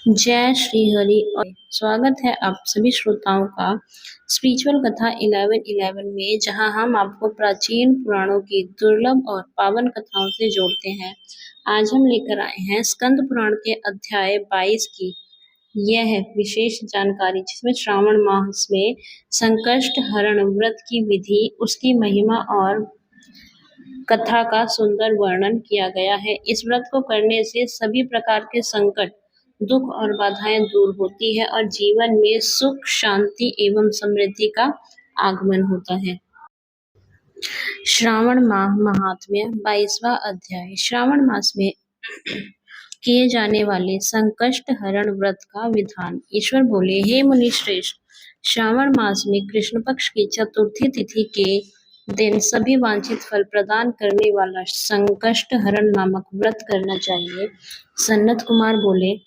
जय श्री हरि और स्वागत है आप सभी श्रोताओं का स्पिरिचुअल कथा 1111 में, जहां हम आपको प्राचीन पुराणों की दुर्लभ और पावन कथाओं से जोड़ते हैं। आज हम लेकर आए हैं स्कंद पुराण के अध्याय 22 की यह विशेष जानकारी, जिसमें श्रावण मास में संकष्ट हरण व्रत की विधि, उसकी महिमा और कथा का सुंदर वर्णन किया गया है। इस व्रत को करने से सभी प्रकार के संकट, दुख और बाधाएं दूर होती है और जीवन में सुख, शांति एवं समृद्धि का आगमन होता है। श्रावण माह महात्म्य 22वां अध्याय। श्रावण मास में किए जाने वाले संकष्ट हरण व्रत का विधान। ईश्वर बोले, हे मुनि श्रेष्ठ, श्रावण मास में कृष्ण पक्ष की चतुर्थी तिथि के दिन सभी वांछित फल प्रदान करने वाला संकष्ट हरण नामक व्रत करना चाहिए। सनत कुमार बोले,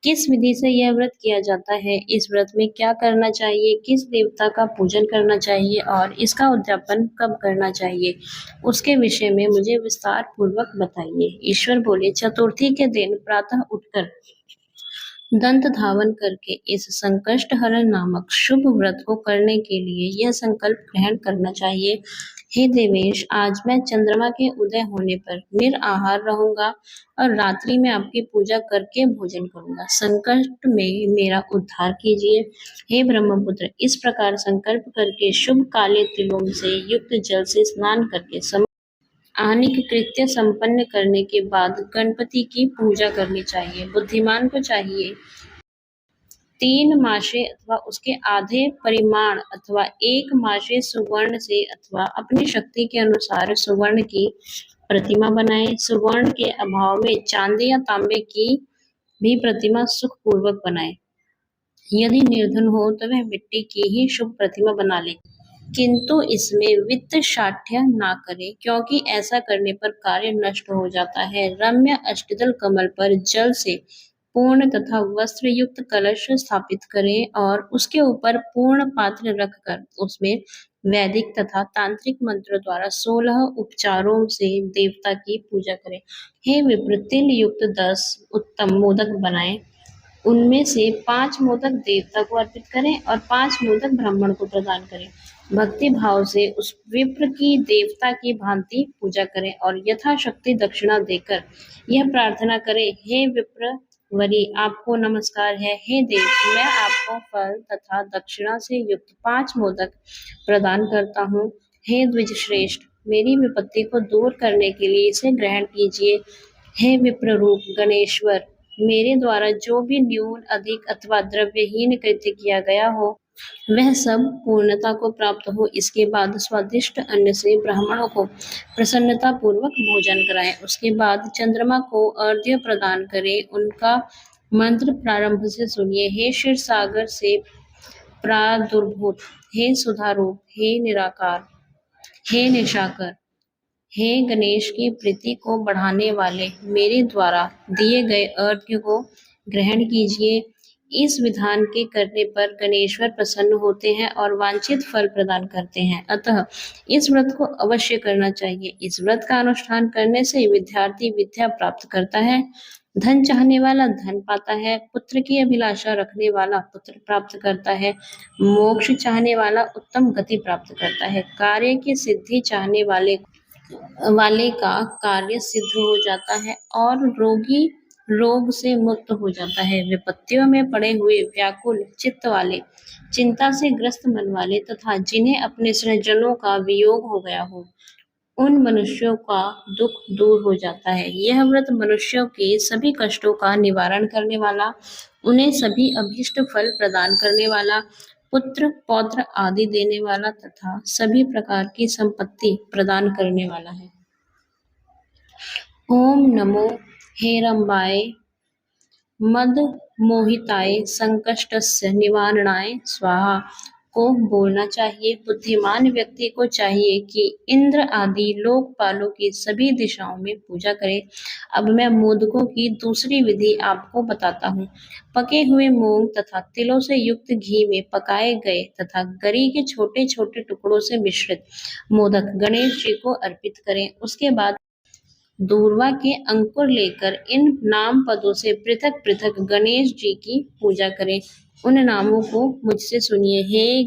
किस विधि से यह व्रत किया जाता है? इस व्रत में क्या करना चाहिए? किस देवता का पूजन करना चाहिए और इसका उद्यापन कब करना चाहिए? उसके विषय में मुझे विस्तार पूर्वक बताइए। ईश्वर बोले, चतुर्थी के दिन प्रातः उठकर दंत धावन करके इस संकष्ट हरण नामक शुभ व्रत को करने के लिए यह संकल्प ग्रहण करना चाहिए। हे देवेश, आज मैं चंद्रमा के उदय होने पर निराहार रहूंगा और रात्रि में आपकी पूजा करके भोजन करूंगा। संकट में मेरा उद्धार कीजिए। हे ब्रह्मपुत्र, इस प्रकार संकल्प करके शुभ काले तिलों से युक्त जल से स्नान करके आनिक कृत्य संपन्न करने के बाद गणपति की पूजा करनी चाहिए। बुद्धिमान को चाहिए 3 मासे अथवा उसके आधे परिमाण अथवा 1 मासे सुवर्ण से अथवा अपनी शक्ति के अनुसार सुवर्ण की प्रतिमा बनाए। सुवर्ण के अभाव में चांदी या तांबे की भी प्रतिमा सुख पूर्वक बनाए। यदि निर्धन हो तो वह मिट्टी की ही शुभ प्रतिमा बना ले, किंतु इसमें वित्त शाठ्य ना करे, क्योंकि ऐसा करने पर कार्य नष्ट हो जाता है। रम्य अष्टदल कमल पर जल से पूर्ण तथा वस्त्र युक्त कलश स्थापित करें और उसके ऊपर पूर्ण पात्र रखकर उसमें वैदिक तथा तांत्रिक मंत्रों द्वारा 16 उपचारों से देवता की पूजा करें। हे विप्र, तिल युक्त 10 उत्तम मोदक बनाएं। उनमें से 5 मोदक देवता को अर्पित करें और 5 मोदक ब्राह्मण को प्रदान करें। भक्ति भाव से उस विप्र की देवता की भांति पूजा करें और यथाशक्ति दक्षिणा देकर यह प्रार्थना करें, हे विप्र वरी, आपको नमस्कार है। हे देव, मैं आपको फल तथा दक्षिणा से युक्त 5 मोदक प्रदान करता हूँ। हे द्विज श्रेष्ठ, मेरी विपत्ति को दूर करने के लिए इसे ग्रहण कीजिए। हे विप्र रूप गणेश्वर, मेरे द्वारा जो भी न्यून, अधिक अथवा द्रव्यहीन कृत्य किया गया हो, वह सब पूर्णता को प्राप्त हो। इसके बाद स्वादिष्ट अन्न से ब्राह्मणों को प्रसन्नता पूर्वक भोजन कराएं। उसके बाद चंद्रमा को अर्घ्य प्रदान करें। उनका मंत्र प्रारंभ से सुनिए। हे क्षीर सागर से प्रादुर्भूत, हे सुधारूप, हे निराकार, हे निशाकर, हे गणेश की प्रीति को बढ़ाने वाले, मेरे द्वारा दिए गए अर्घ्य को ग्रहण कीजिए। इस विधान के करने पर गणेश्वर प्रसन्न होते हैं और वांछित फल प्रदान करते हैं। अतः इस व्रत को अवश्य करना चाहिए। इस व्रत का अनुष्ठान करने से विद्यार्थी विद्या प्राप्त करता है, धन चाहने वाला धन पाता है, पुत्र की अभिलाषा रखने वाला पुत्र प्राप्त करता है, मोक्ष चाहने वाला उत्तम गति प्राप्त करता है, कार्य की सिद्धि चाहने वाले का कार्य सिद्ध हो जाता है और रोगी रोग से मुक्त हो जाता है। विपत्तियों में पड़े हुए व्याकुल चित्त वाले, चिंता से ग्रस्त मन वाले तथा जिन्हें अपने स्वजनों का वियोग हो गया हो, उन मनुष्यों का दुख दूर हो जाता है। यह व्रत मनुष्यों के सभी कष्टों का निवारण करने वाला, उन्हें सभी अभीष्ट फल प्रदान करने वाला, पुत्र पौत्र आदि देने वाला तथा सभी प्रकार की संपत्ति प्रदान करने वाला है। ओम नमो हेरंबाय मद मोहिताय संकष्टस्य निवारणाय स्वाहा को बोलना चाहिए। बुद्धिमान व्यक्ति को चाहिए कि इंद्र आदि लोकपालों की सभी दिशाओं में पूजा करे। अब मैं मोदकों की दूसरी विधि आपको बताता हूँ। पके हुए मूंग तथा तिलों से युक्त घी में पकाए गए तथा गरी के छोटे छोटे टुकड़ों से मिश्रित मोदक गणेश जी को अर्पित करें। उसके बाद दूर्वा के अंकुर लेकर इन नाम पदों से पृथक पृथक गणेश जी की पूजा करें। उन नामों को मुझसे सुनिए। हे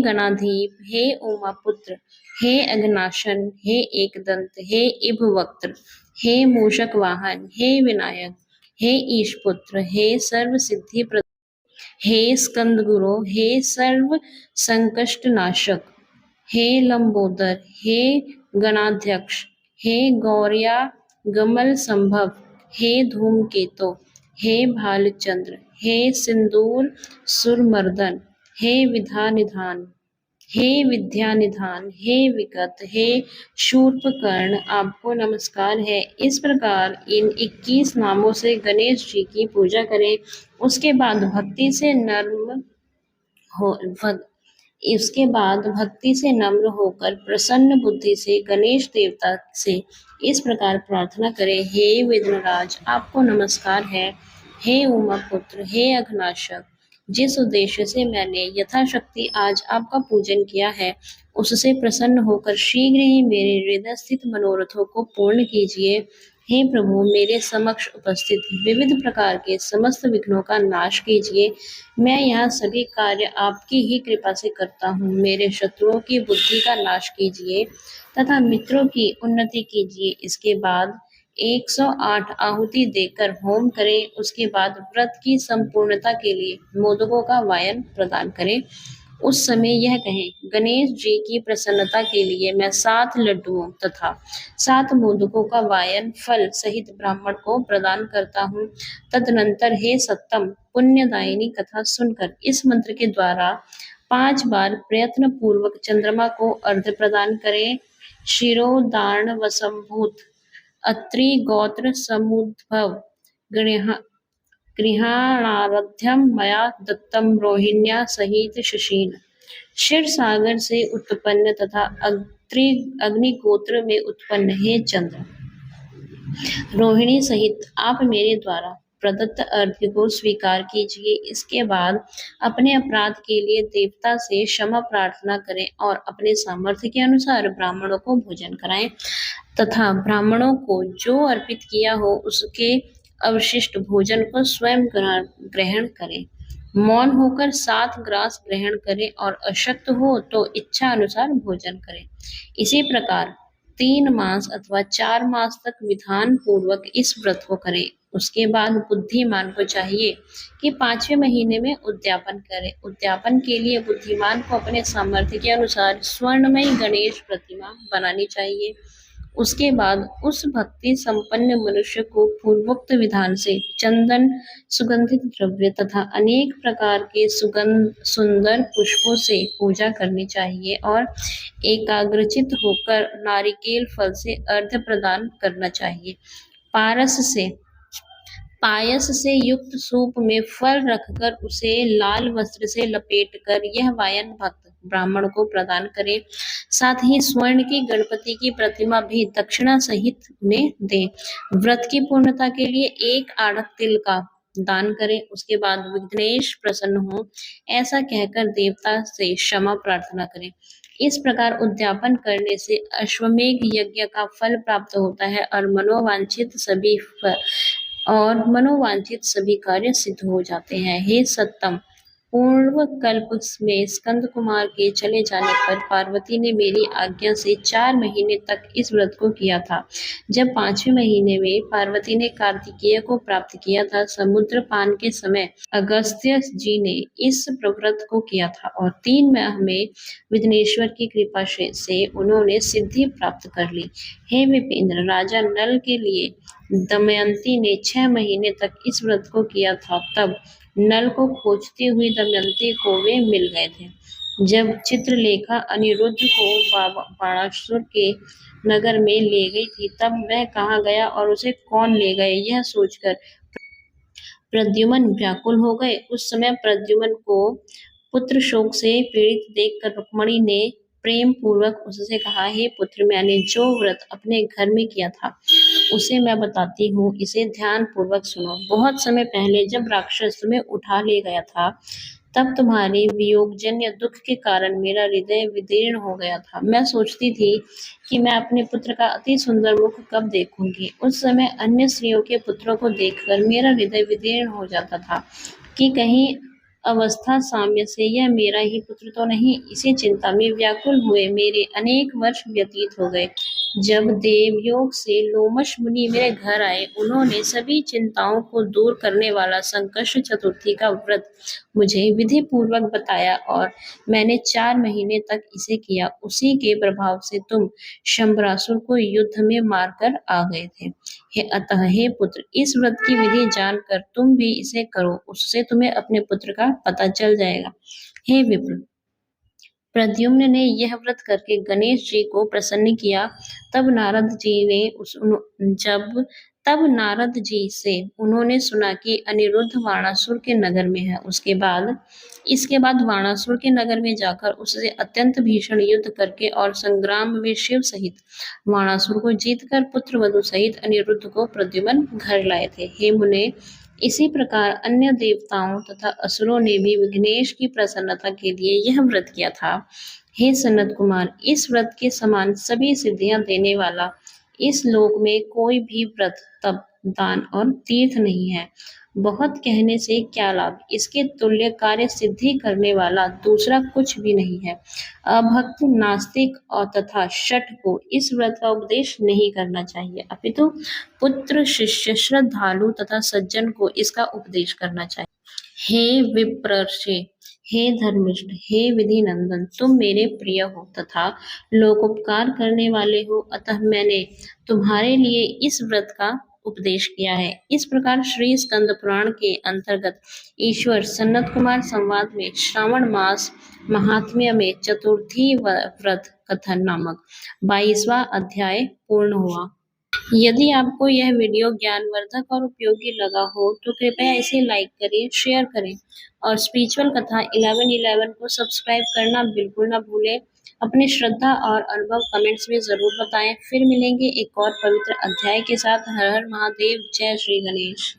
गणाधीप, हे उमापुत्र, हे अघनाशन, हे एकदंत, हे इभवक्त्र, हे मूषक वाहन, हे विनायक, हे ईशपुत्र, हे सर्व सिद्धि, हे स्कंद गुरु, हे सर्व संकष्ट नाशक, हे लंबोदर, हे गणाध्यक्ष, हे गौरिया गमल संभव, हे धूमकेतु, हे भालचंद्र, हे सिंदूर सुरमर्दन, हे विधानिधान, हे विद्यानिधान, हे विगत, हे शूर्पकर्ण, आपको नमस्कार है। इस प्रकार इन 21 नामों से गणेश जी की पूजा करें। उसके बाद भक्ति से नम्र होकर प्रसन्न बुद्धि से गणेश देवता से इस प्रकार प्रार्थना करें। हे विघ्नराज, आपको नमस्कार है। हे उमापुत्र, हे अघनाशक, जिस उद्देश्य से मैंने यथाशक्ति आज आपका पूजन किया है, उससे प्रसन्न होकर शीघ्र ही मेरे हृदय स्थित मनोरथों को पूर्ण कीजिए। हे प्रभु, मेरे समक्ष उपस्थित विविध प्रकार के समस्त विघ्नों का नाश कीजिए। मैं यह सभी कार्य आपकी ही कृपा से करता हूँ। मेरे शत्रुओं की बुद्धि का नाश कीजिए तथा मित्रों की उन्नति कीजिए। इसके बाद 108 आहुति देकर होम करें। उसके बाद व्रत की संपूर्णता के लिए मोदकों का वायन प्रदान करें। उस समय यह कहें, गणेश जी की प्रसन्नता के लिए मैं 7 लड्डुओं तथा 7 मोदकों का वायन फल सहित ब्राह्मण को प्रदान करता हूँ। तदनंतर हे सत्तम पुण्यदायिनी कथा सुनकर इस मंत्र के द्वारा 5 बार प्रयत्न पूर्वक चंद्रमा को अर्घ्य प्रदान करें। शिरोदार्ण वसंभूत अत्रि गोत्र समुद्भव गृहाणाराध्यम मया दत्तम रोहिण्या सहित शशीन। क्षीर सागर से उत्पन्न तथा अग्निगोत्र में उत्पन्न हे चंद्र, रोहिणी सहित आप मेरे द्वारा प्रदत्त अर्घ्य को स्वीकार कीजिए। इसके बाद अपने अपराध के लिए देवता से क्षमा प्रार्थना करें और अपने सामर्थ्य के अनुसार ब्राह्मणों को भोजन कराएं तथा ब्राह्मणों को जो अर्पित किया हो उसके अवशिष्ट भोजन को स्वयं ग्रहण करें। मौन होकर 7 ग्रास ग्रहण करें और अशक्त हो तो इच्छा अनुसार भोजन करें। इसी प्रकार 3 मास अथवा 4 मास तक विधान पूर्वक इस व्रत को करें। उसके बाद बुद्धिमान को चाहिए कि 5वें महीने में उद्यापन करे। उद्यापन के लिए बुद्धिमान को अपने सामर्थ्य के अनुसार स्वर्णमयी गणेश प्रतिमा बनानी चाहिए। उसके बाद उस भक्ति संपन्न मनुष्य को पूर्वोक्त विधान से चंदन, सुगंधित द्रव्य तथा अनेक प्रकार के सुंदर पुष्पों से पूजा करनी चाहिए और एकाग्रचित होकर नारिकेल फल से अर्घ्य प्रदान करना चाहिए। पायस से युक्त सूप में फल रखकर उसे लाल वस्त्र से लपेटकर यह वायन भक्त ब्राह्मण को प्रदान करें। साथ ही स्वर्ण की गणपति की प्रतिमा भी दक्षिणा सहित उन्हें दें। व्रत की पूर्णता के लिए 1 आढ़त तिल का दान करें। उसके बाद विघ्नेश प्रसन्न हो ऐसा कहकर देवता से क्षमा प्रार्थना करें। इस प्रकार उद्यापन करने से अश्वमेघ यज्ञ का फल प्राप्त होता है और मनोवांछित सभी कार्य सिद्ध हो जाते हैं। हे सत्तम, पूर्व कल्प में स्कंद कुमार के चले जाने पर पार्वती ने मेरी आज्ञा से 4 महीने तक इस व्रत को किया था। जब 5वें महीने में पार्वती ने कार्तिकेय को प्राप्त किया था, समुद्र पान के समय अगस्त्य जी ने इस व्रत को किया था और 3 माह में विघ्नेश्वर की कृपा से उन्होंने सिद्धि प्राप्त कर ली। हे विपेंद्र, राजा नल के लिए दमयंती ने 6 महीने तक इस व्रत को किया था। तब नल को खोजती हुई दमयंती को वे मिल गए थे। जब चित्रलेखा अनिरुद्ध को बाणासुर के नगर में ले गई थी, तब वह कहाँ गया और उसे कौन ले गए, यह सोचकर प्रद्युम्न व्याकुल हो गए। उस समय प्रद्युम्न को पुत्र शोक से पीड़ित देखकर रुक्मिणी ने प्रेम पूर्वक उससे कहा, हे पुत्र, मैंने जो व्रत अपने घर में किया था उसे मैं बताती हूँ, इसे ध्यान पूर्वक सुनो। बहुत समय पहले जब राक्षस तुम्हें उठा ले गया था, तब तुम्हारी वियोगजन्य दुख के कारण मेरा हृदय विदीर्ण हो गया था। मैं सोचती थी कि मैं अपने पुत्र का अति सुंदर मुख कब देखूंगी। उस समय अन्य स्त्रियों के पुत्रों को देखकर मेरा हृदय विदीर्ण हो जाता था कि कहीं अवस्था साम्य से यह मेरा ही पुत्र तो नहीं। इसी चिंता में व्याकुल हुए मेरे अनेक वर्ष व्यतीत हो गए। जब देवयोग से लोमश मुनि मेरे घर आए, उन्होंने सभी चिंताओं को दूर करने वाला संकष्ट चतुर्थी का व्रत मुझे विधि पूर्वक बताया और मैंने 4 महीने तक इसे किया। उसी के प्रभाव से तुम शंबरासुर को युद्ध में मारकर आ गए थे। अतः हे पुत्र, इस व्रत की विधि जानकर तुम भी इसे करो, उससे तुम्हें अपने पुत्र का पता चल जाएगा। हे विप्र, प्रद्युम्न ने यह व्रत करके गणेश जी को प्रसन्न किया। तब नारद जी ने जब तब नारद जी से उन्होंने सुना कि अनिरुद्ध वाणासुर के नगर में है। इसके बाद वाणासुर के नगर में जाकर उससे अत्यंत भीषण युद्ध करके और संग्राम में शिव सहित वाणासुर को जीतकर पुत्र वधु सहित अनिरुद्ध को प्रद्युम्न घर लाए थे। हे मुने, इसी प्रकार अन्य देवताओं तथा असुरों ने भी विघ्नेश की प्रसन्नता के लिए यह व्रत किया था। हे सनत कुमार, इस व्रत के समान सभी सिद्धियां देने वाला इस लोक में कोई भी व्रत, तप, दान और तीर्थ नहीं है। बहुत कहने से क्या लाभ, इसके तुल्य कार्य सिद्धि करने वाला दूसरा कुछ भी नहीं है। अभक्त, नास्तिक और तथा शठ को इस व्रत का उपदेश नहीं करना चाहिए, अपितु पुत्र, शिष्य, श्रद्धालु तथा सज्जन को इसका उपदेश करना चाहिए। हे विप्रर्षि, हे धर्मिष्ठ, हे विधि नंदन, तुम मेरे प्रिय हो तथा लोकोपकार करने वाले हो, अतः मैंने तुम्हारे लिए इस व्रत का उपदेश किया है। इस प्रकार श्री स्कंद पुराण के अंतर्गत ईश्वर सनत कुमार संवाद में श्रावण मास महात्म्य में चतुर्थी व्रत कथन नामक 22वां अध्याय पूर्ण हुआ। यदि आपको यह वीडियो ज्ञानवर्धक और उपयोगी लगा हो तो कृपया इसे लाइक करें, शेयर करें और स्पिरिचुअल कथा 1111 को सब्सक्राइब करना बिल्कुल ना भूलें। अपनी श्रद्धा और अनुभव कमेंट्स में जरूर बताएं। फिर मिलेंगे एक और पवित्र अध्याय के साथ। हर हर महादेव, जय श्री गणेश।